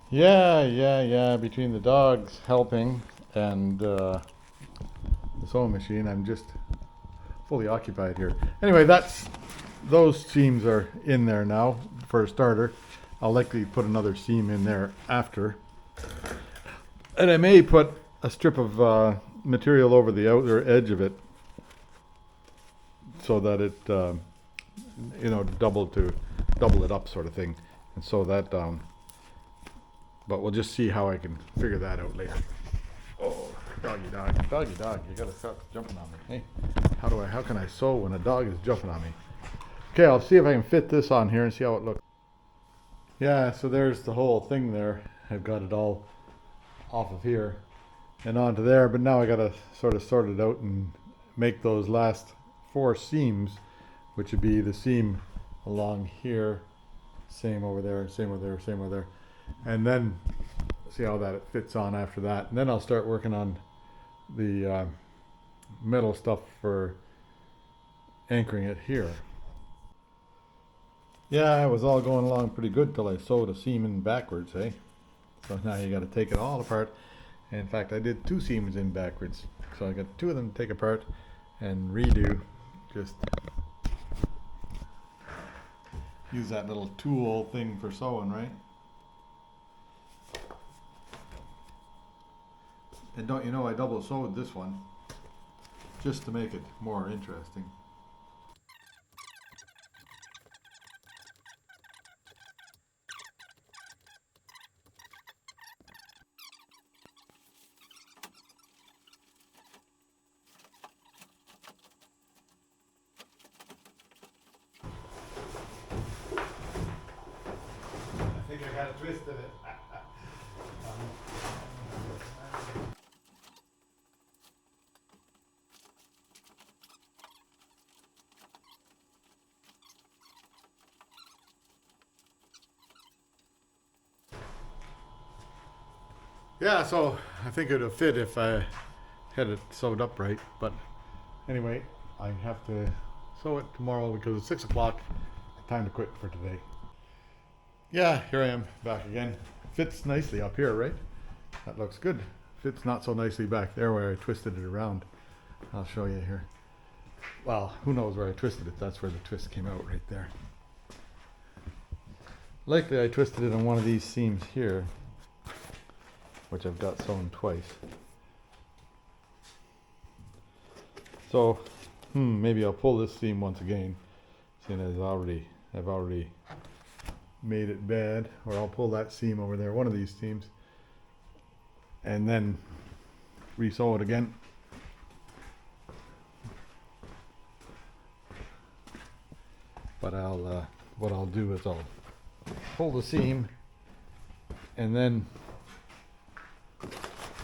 Yeah. Between the dogs helping and the sewing machine, I'm just fully occupied here. Anyway, those seams are in there now for a starter. I'll likely put another seam in there after. And I may put a strip of material over the outer edge of it so that it, double it up sort of thing, and sew that down. But we'll just see how I can figure that out later. Oh, doggy dog, you gotta stop jumping on me. Hey, how can I sew when a dog is jumping on me? Okay, I'll see if I can fit this on here and see how it looks. Yeah, so there's the whole thing there. I've got it all off of here and onto there, but now I gotta sort of sort it out and make those last 4 seams, which would be the seam along here, same over there, same over there, same over there. And then see how that it fits on after that. And then I'll start working on the metal stuff for anchoring it here. Yeah, it was all going along pretty good till I sewed a seam in backwards, eh? So now you got to take it all apart. And in fact, I did 2 seams in backwards. So I got 2 of them to take apart and redo just use that little tool thing for sewing, right? And don't you know I double sewed this one just to make it more interesting. I think I got a twist in it. Yeah, so I think it would have fit if I had it sewed up right, but anyway, I have to sew it tomorrow because it's 6 o'clock. Time to quit for today. Yeah, here I am back again. Fits nicely up here, right? That looks good. Fits not so nicely back there where I twisted it around. I'll show you here. Well, who knows where I twisted it? That's where the twist came out right there. Likely I twisted it on one of these seams here, which I've got sewn twice. So, maybe I'll pull this seam once again, seeing as I've already made it bad, or I'll pull that seam over there, one of these seams, and then re-sew it again. But what I'll do is I'll pull the seam and then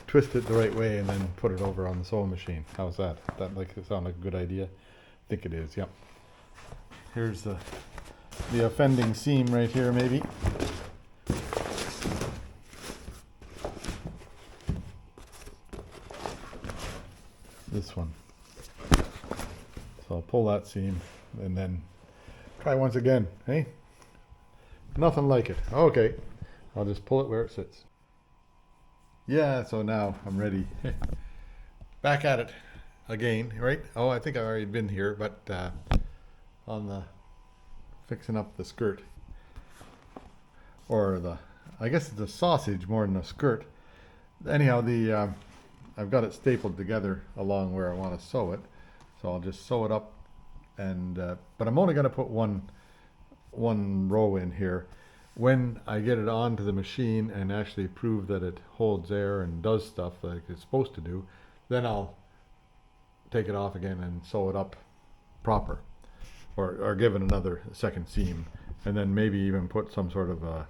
twist it the right way and then put it over on the sewing machine. How's that? That sound like a good idea? I think it is, yep. Here's the offending seam right here, maybe. This one. So I'll pull that seam and then try once again, hey? Nothing like it. Okay, I'll just pull it where it sits. Yeah, so now I'm ready. Back at it again, right? Oh, I think I've already been here, but on the fixing up the skirt, or I guess it's a sausage more than a skirt. Anyhow, I've got it stapled together along where I want to sew it, so I'll just sew it up, and but I'm only going to put one row in here. When I get it onto the machine and actually prove that it holds air and does stuff like it's supposed to do, then I'll take it off again and sew it up proper, or give it another second seam, and then maybe even put some sort of a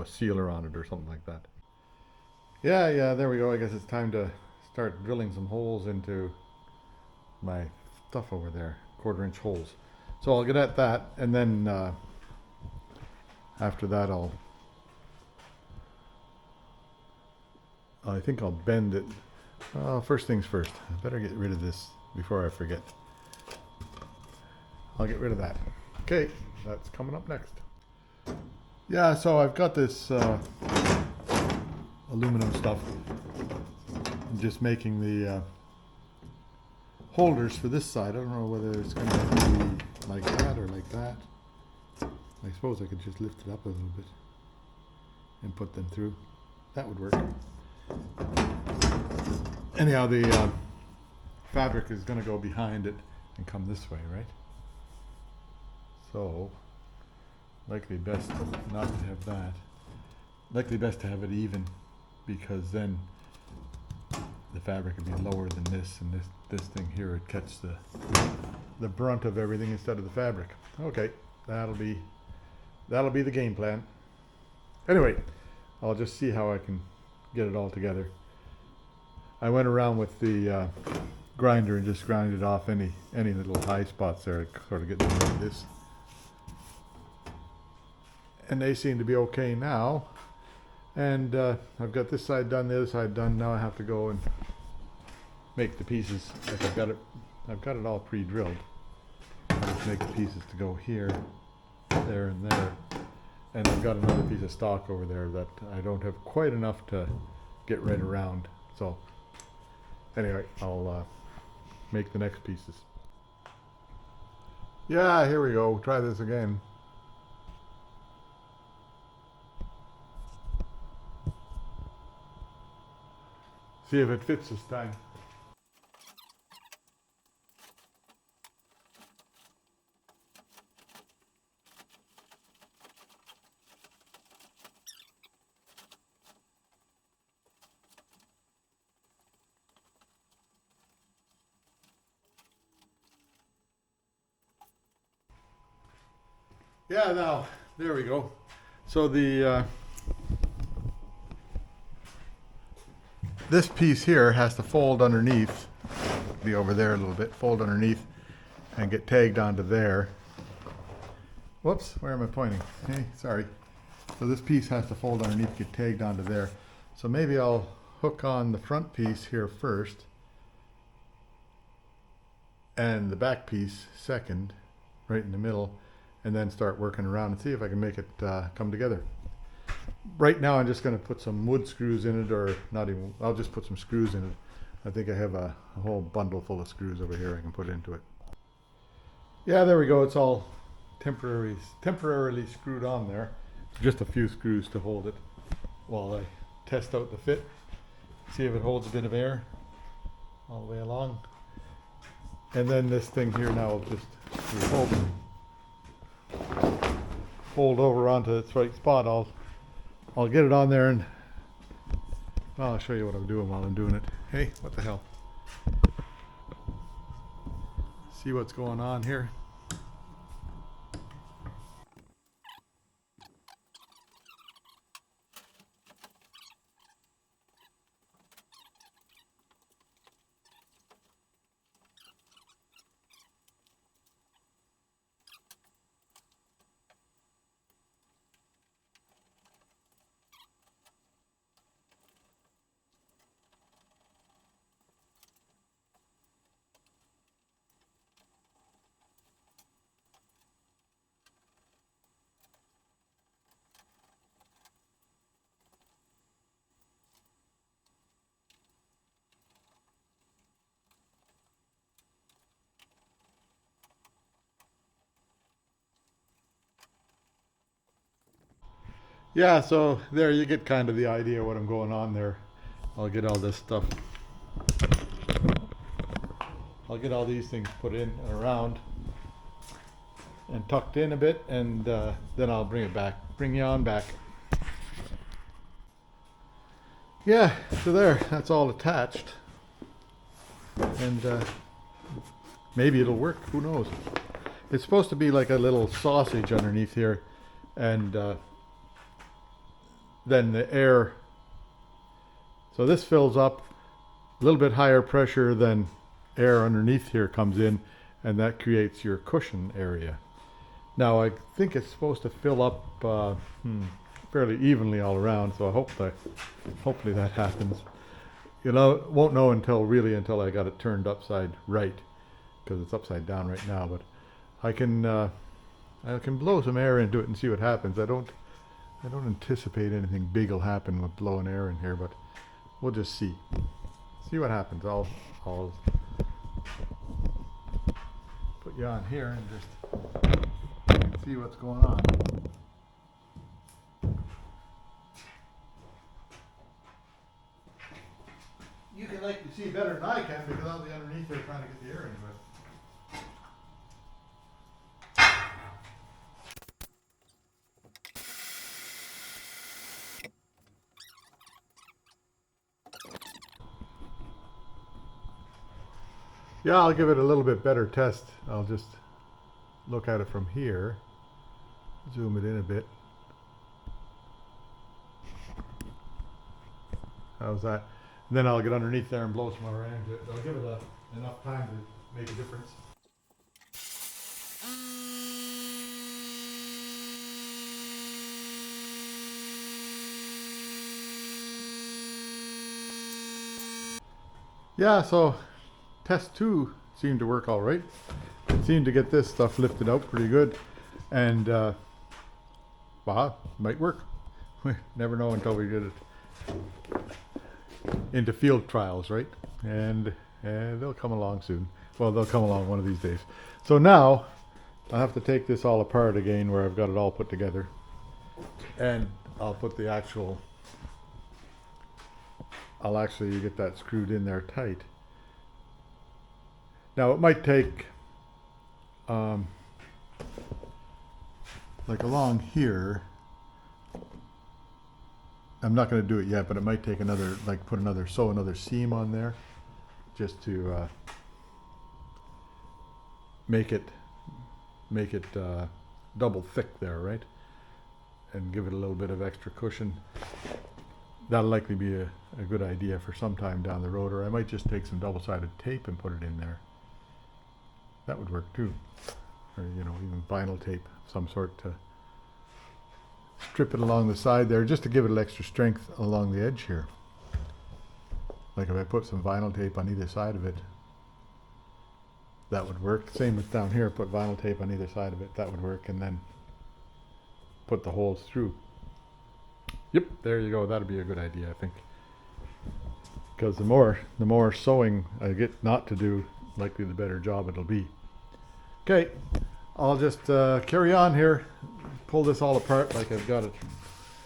sealer on it or something like that. Yeah, there we go. I guess it's time to start drilling some holes into my stuff over there, 1/4-inch holes. So I'll get at that, and then after that I think I'll bend it. First things first, I better get rid of this before I forget. I'll get rid of that. Okay, that's coming up next. Yeah, so I've got this aluminum stuff. I'm just making the holders for this side. I don't know whether it's going to be like that or like that. I suppose I could just lift it up a little bit and put them through. That would work. Anyhow, the fabric is going to go behind it and come this way, right? So, likely best not to have that. Likely best to have it even, because then the fabric would be lower than this, and this thing here would catch the brunt of everything instead of the fabric. Okay, that'll be the game plan. Anyway, I'll just see how I can get it all together. I went around with the grinder and just grinded off any little high spots there to sort of get them like this. And they seem to be okay now. And I've got this side done, the other side done. Now I have to go and make the pieces. Like I've got it all pre-drilled. I just make the pieces to go here, there, and there. And I've got another piece of stock over there that I don't have quite enough to get right around. So anyway, I'll make the next pieces. Yeah, here we go. Try this again. See if it fits this time. Yeah, now, there we go. So this piece here has to fold underneath, be over there a little bit, fold underneath and get tagged onto there. Whoops, where am I pointing? Hey, sorry. So this piece has to fold underneath, get tagged onto there. So maybe I'll hook on the front piece here first and the back piece second, right in the middle, and then start working around and see if I can make it come together. Right now I'm just going to put some wood screws in it, or not even, I'll just put some screws in it. I think I have a whole bundle full of screws over here I can put into it. Yeah, there we go. It's all temporarily screwed on there. Just a few screws to hold it while I test out the fit. See if it holds a bit of air all the way along. And then this thing here now will just fold over onto its right spot. I'll get it on there and well, I'll show you what I'm doing while I'm doing it. Hey, what the hell? See what's going on here? Yeah, so there you get kind of the idea what I'm going on there. I'll get all this stuff. I'll get all these things put in and around and tucked in a bit, and then I'll bring you on back. Yeah, so there, that's all attached. And maybe it'll work, who knows. It's supposed to be like a little sausage underneath here, and then the air, so this fills up a little bit higher pressure than air underneath here comes in, and that creates your cushion area. Now I think it's supposed to fill up fairly evenly all around, so hopefully that happens. You know, won't know until I got it turned upside right, because it's upside down right now, but I can blow some air into it and see what happens. I don't anticipate anything big will happen with blowing air in here, but we'll just see what happens. I'll put you on here and just see what's going on. You can likely see better than I can because I'll be underneath there trying to get the air into it. Yeah, I'll give it a little bit better test. I'll just look at it from here, zoom it in a bit. How's that? And then I'll get underneath there and blow some more air into it. I'll give it enough time to make a difference. Yeah, so test 2 seemed to work all right. It seemed to get this stuff lifted out pretty good, and wow, might work. We never know until we get it into field trials, right? And And they'll come along soon. Well, they'll come along one of these days. So now I have to take this all apart again where I've got it all put together. And I'll put the actual, I'll actually get that screwed in there tight. Now it might take, like along here, I'm not going to do it yet, but it might take another, like put another, sew another seam on there just to make it double thick there, right? And give it a little bit of extra cushion. That'll likely be a good idea for some time down the road, or I might just take some double-sided tape and put it in there. That would work too. Or, you know, even vinyl tape of some sort to strip it along the side there, just to give it a little extra strength along the edge here. Like if I put some vinyl tape on either side of it, that would work. Same with down here, put vinyl tape on either side of it, that would work, and then put the holes through. Yep, there you go. That'd be a good idea, I think. Because the more sewing I get not to do, likely the better job it'll be. Okay, I'll just carry on here, pull this all apart like I've got it.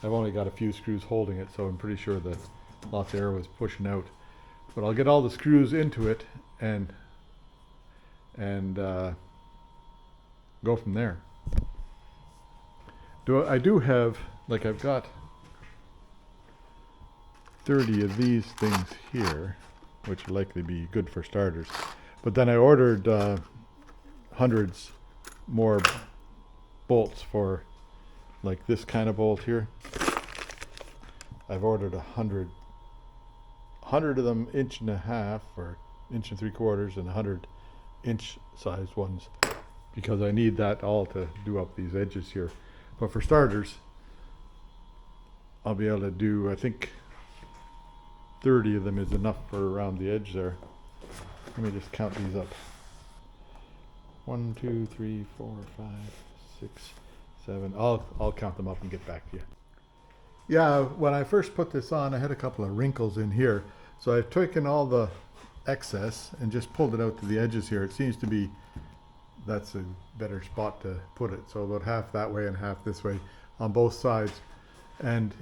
I've only got a few screws holding it, so I'm pretty sure that lots of air was pushing out. But I'll get all the screws into it and go from there. I do have, like I've got 30 of these things here, which will likely be good for starters. But then I ordered hundreds more bolts for like this kind of bolt here. I've ordered 100 of them 1.5 inches or 1 3/4 inches and 100-inch sized ones, because I need that all to do up these edges here. But for starters, I'll be able to do, I think 30 of them is enough for around the edge there. Let me just count these up. 1, 2, 3, 4, 5, 6, 7. I'll count them up and get back to you. Yeah, when I first put this on, I had a couple of wrinkles in here. So I've taken all the excess and just pulled it out to the edges here. It seems to be, that's a better spot to put it. So about half that way and half this way on both sides. And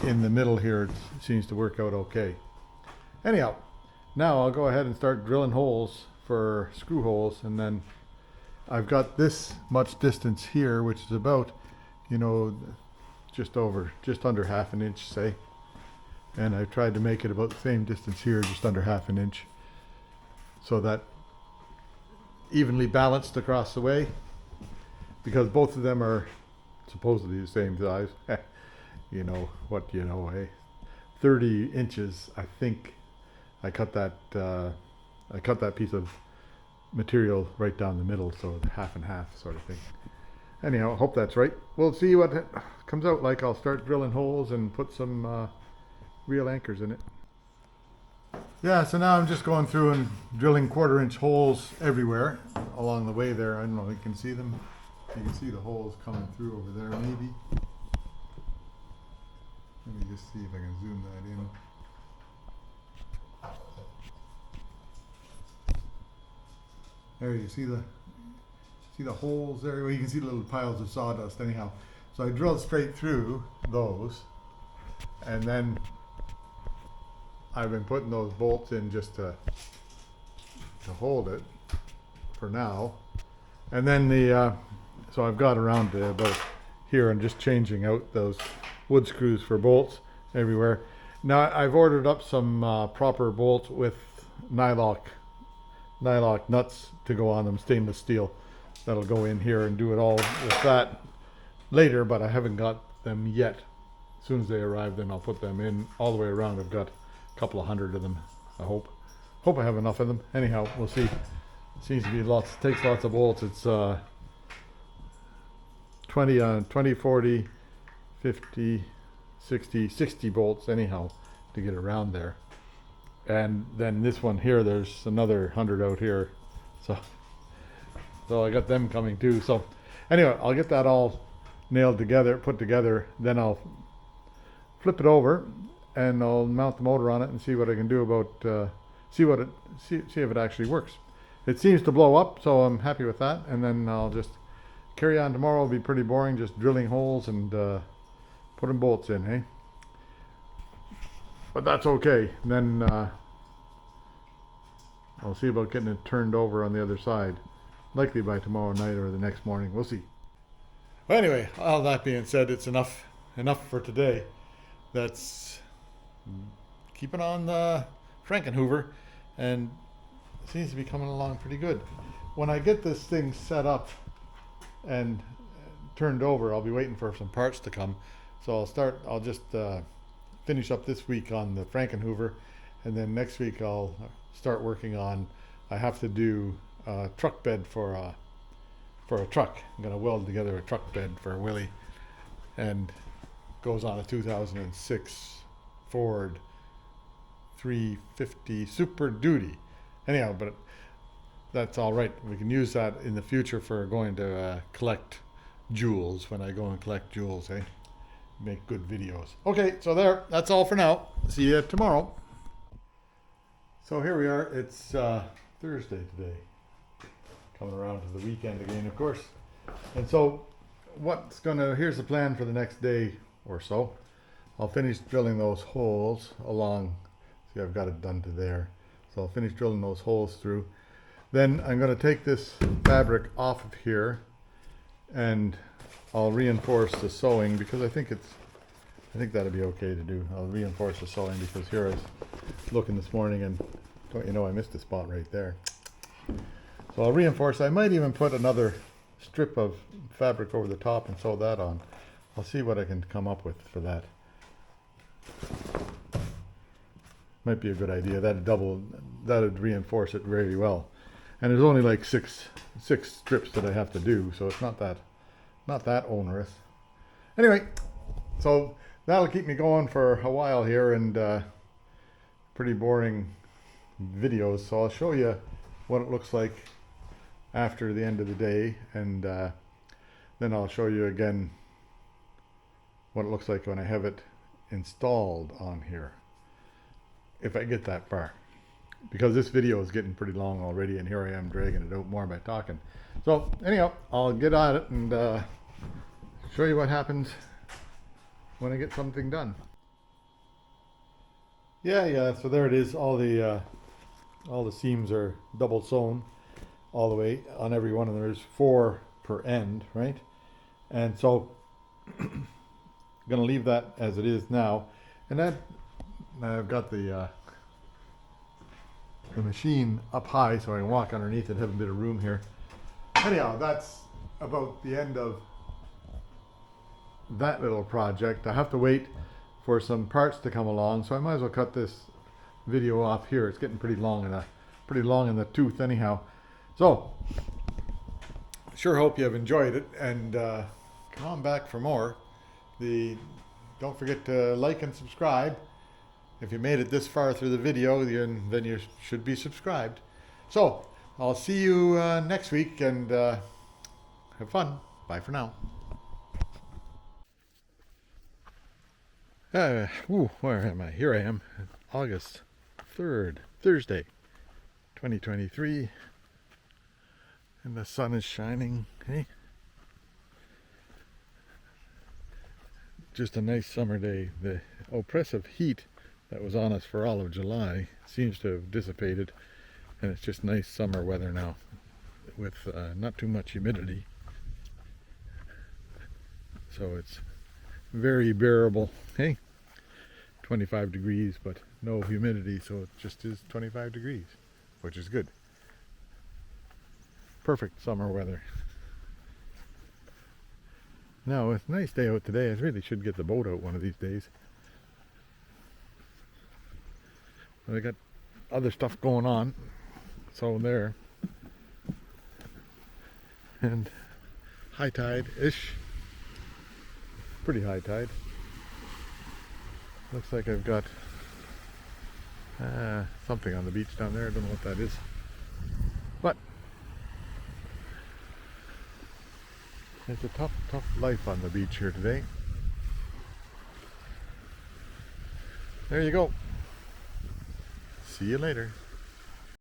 in the middle here, it seems to work out okay. Anyhow, now I'll go ahead and start drilling holes for screw holes, and then I've got this much distance here, which is about, you know, just under 1/2 inch, say. And I've tried to make it about the same distance here, just under 1/2 inch, so that evenly balanced across the way, because both of them are supposedly the same size. You know what you know, eh? 30 inches, I think. I cut that piece of material right down the middle, so 1/2 and 1/2 sort of thing. Anyhow, I hope that's right. We'll see what it comes out like. I'll start drilling holes and put some real anchors in it. Yeah, so now I'm just going through and drilling 1/4 inch holes everywhere along the way there. I don't know if you can see them. You can see the holes coming through over there, maybe. Let me just see if I can zoom that in. There, you see the holes there? Well, you can see the little piles of sawdust anyhow. So I drilled straight through those, and then I've been putting those bolts in just to hold it for now. And then so I've got around to about here and just changing out those wood screws for bolts everywhere. Now I've ordered up some proper bolts with nylock nuts to go on them, stainless steel. That'll go in here and do it all with that later, but I haven't got them yet. As soon as they arrive, then I'll put them in all the way around. I've got a couple of hundred of them, I hope. Hope I have enough of them. Anyhow, we'll see. Seems to be takes lots of bolts. It's 20, 40, 50, 60 bolts anyhow to get around there. And then this one here, there's another 100 out here. So I got them coming too. So anyway, I'll get that all nailed together, put together, then I'll flip it over and I'll mount the motor on it and see what I can do about see if it actually works. It seems to blow up, so I'm happy with that. And then I'll just carry on tomorrow. It'll be pretty boring, just drilling holes and putting bolts in, hey? But that's okay. And then I'll see about getting it turned over on the other side. Likely by tomorrow night or the next morning. We'll see. Well, anyway, all that being said, it's enough for today. That's keeping on the Frankenhoover, and it seems to be coming along pretty good. When I get this thing set up and turned over, I'll be waiting for some parts to come. So I'll just finish up this week on the Frankenhoover, and then next week I'll start working on, I have to do a truck bed for a truck. I'm going to weld together a truck bed for Willie, and goes on a 2006 Ford 350 Super Duty. Anyhow, but that's all right. We can use that in the future for going to collect jewels, when I go and collect jewels, eh? Make good videos. Okay, so that's all for now. See you tomorrow. So here we are. It's Thursday today. Coming around to the weekend again, of course. And so here's the plan for the next day or so. I'll finish drilling those holes along. See, I've got it done to there. So I'll finish drilling those holes through. Then I'm going to take this fabric off of here, and I'll reinforce the sewing, because I think that'll be okay to do. I'll reinforce the sewing because here I was looking this morning, and don't you know, I missed a spot right there. So I'll reinforce. I might even put another strip of fabric over the top and sew that on. I'll see what I can come up with for that. Might be a good idea. That'd reinforce it very well. And there's only like six strips that I have to do, so it's not that onerous. Anyway, so that'll keep me going for a while here, and pretty boring videos. So I'll show you what it looks like after the end of the day, and then I'll show you again what it looks like when I have it installed on here, if I get that far, because this video is getting pretty long already, and here I am dragging it out more by talking. So anyhow, I'll get on it and show you what happens when I get something done. Yeah, so there it is. All the seams are double sewn all the way on every one, and there's 4 per end, right? And so I'm gonna leave that as it is now, and that I've got the machine up high so I can walk underneath it, have a bit of room here. Anyhow, that's about the end of that little project. I have to wait for some parts to come along, so I might as well cut this video off here. It's getting pretty long in the tooth anyhow. So sure hope you have enjoyed it, and come on back for more. Don't forget to like and subscribe. If you made it this far through the video, then you should be subscribed. So I'll see you next week, and have fun. Bye for now. Where am I? Here I am, August 3rd, Thursday, 2023, and the sun is shining. Hey, just a nice summer day. The oppressive heat that was on us for all of July seems to have dissipated, and it's just nice summer weather now, with not too much humidity, so it's very bearable. Hey, 25 degrees, but no humidity, so it just is 25 degrees, which is good. Perfect summer weather. Now, it's a nice day out today. I really should get the boat out one of these days. But I got other stuff going on, so there. And high tide-ish. Pretty high tide. Looks like I've got something on the beach down there. I don't know what that is. But it's a tough life on the beach here today. There you go. See you later.